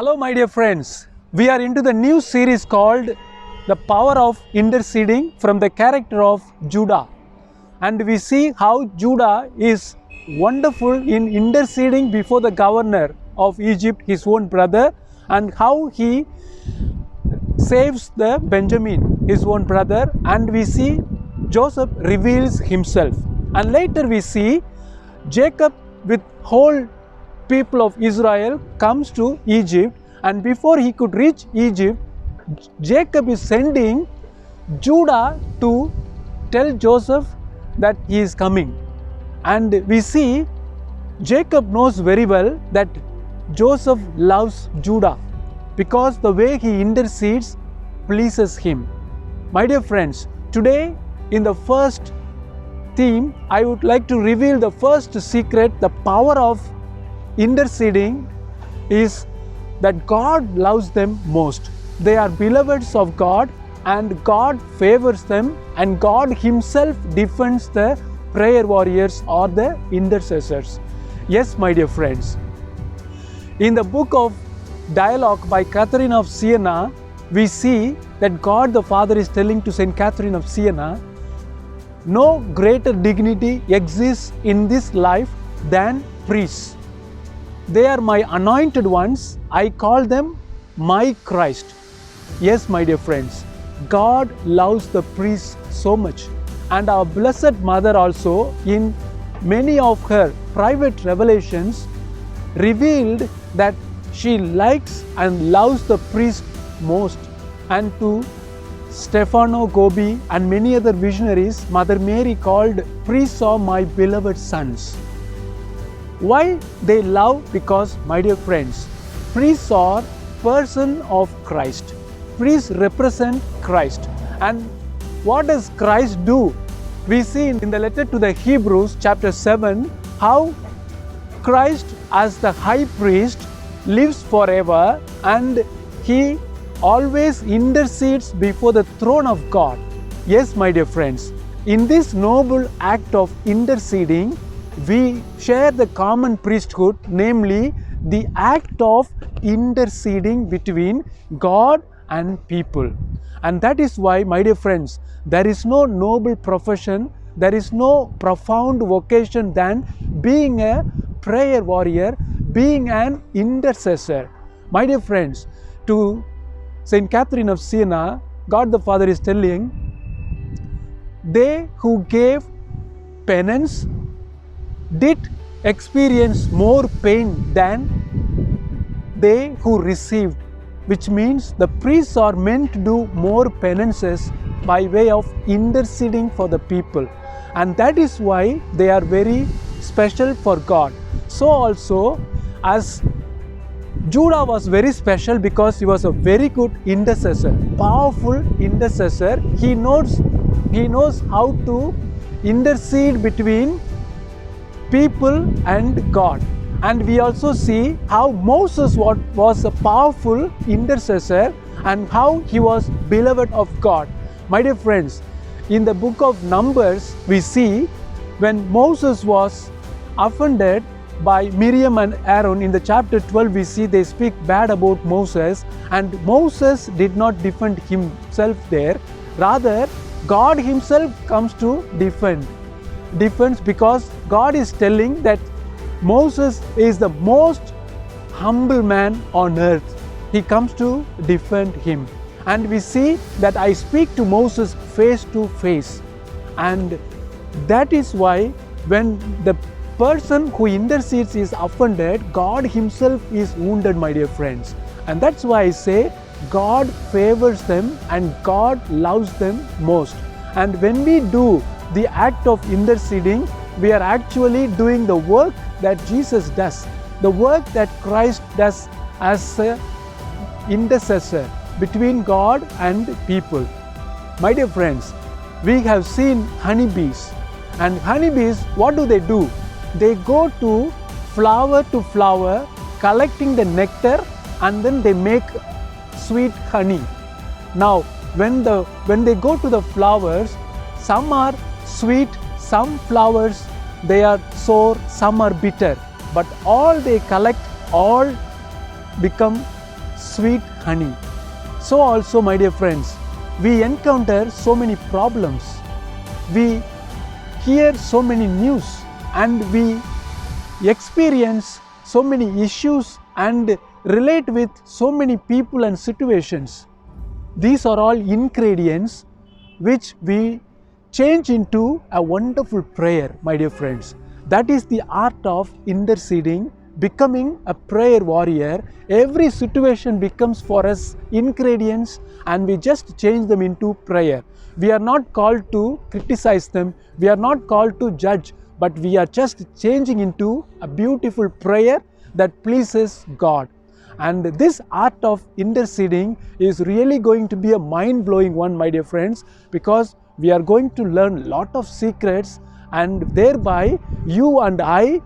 Hello my dear friends, we are into the new series called The Power of Interceding from the character of Judah. And we see how Judah is wonderful in interceding before the governor of Egypt, his own brother, and how he saves the Benjamin, his own brother, and we see Joseph reveals himself. And later we see Jacob with whole people of Israel comes to Egypt, and before he could reach Egypt, Jacob is sending Judah to tell Joseph that he is coming. And we see Jacob knows very well that Joseph loves Judah because the way he intercedes pleases him. My dear friends, today in the first theme, I would like to reveal the first secret. The power of interceding is that God loves them most. They are beloveds of God, and God favors them, and God himself defends the prayer warriors or the intercessors. Yes, my dear friends, in the book of Dialogue by Catherine of Siena, we see that God the Father is telling to Saint Catherine of Siena, no greater dignity exists in this life than priests. They are my anointed ones. I call them my Christ. Yes, my dear friends, God loves the priests so much. And our Blessed Mother also, in many of her private revelations, revealed that she likes and loves the priest most. And to Stefano Gobi and many other visionaries, Mother Mary called priests are my beloved sons. Why they love? Because, my dear friends, priests are person of Christ. Priests represent Christ. And what does Christ do? We see in the letter to the Hebrews chapter 7 how Christ as the high priest lives forever, and he always intercedes before the throne of God. Yes, my dear friends, in this noble act of interceding, we share the common priesthood, namely the act of interceding between God and people. And that is why, my dear friends, there is no noble profession, there is no profound vocation than being a prayer warrior, being an intercessor. My dear friends, to Saint Catherine of Siena, God the Father is telling, they who gave penance did experience more pain than they who received, which means the priests are meant to do more penances by way of interceding for the people, and that is why they are very special for God. So also, as Judah was very special because he was a very good intercessor, powerful intercessor. He knows how to intercede between people and God. And we also see how Moses was a powerful intercessor and how he was beloved of God. My dear friends, in the book of Numbers, we see when Moses was offended by Miriam and Aaron, in the chapter 12 we see they speak bad about Moses, and Moses did not defend himself there. Rather, God himself comes to defends, because God is telling that Moses is the most humble man on earth. He comes to defend him. And we see that I speak to Moses face to face. And that is why when the person who intercedes is offended, God himself is wounded, my dear friends. And that's why I say God favors them and God loves them most. And when we do the act of interceding, we are actually doing the work that Jesus does, the work that Christ does as an intercessor between God and people. My dear friends, we have seen honeybees, and honeybees, what do? They go to flower collecting the nectar, and then they make sweet honey. Now when they go to the flowers, some are sweet, some flowers they are sour, some are bitter, but all they collect all become sweet honey. So also, my dear friends, we encounter so many problems. We hear so many news and we experience so many issues and relate with so many people and situations. These are all ingredients which we change into a wonderful prayer, my dear friends. That is the art of interceding, becoming a prayer warrior. Every situation becomes for us ingredients and we just change them into prayer. We are not called to criticize them, we are not called to judge, but we are just changing into a beautiful prayer that pleases God. And this art of interceding is really going to be a mind-blowing one, my dear friends, because we are going to learn a lot of secrets, and thereby you and I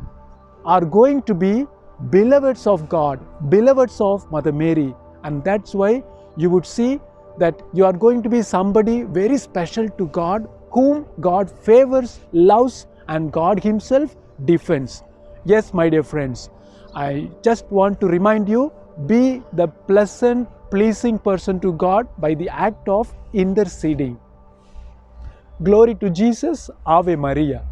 are going to be beloveds of God, beloveds of Mother Mary. And that's why you would see that you are going to be somebody very special to God, whom God favors, loves, and God Himself defends. Yes, my dear friends, I just want to remind you, be the pleasant, pleasing person to God by the act of interceding. Glory to Jesus. Ave Maria.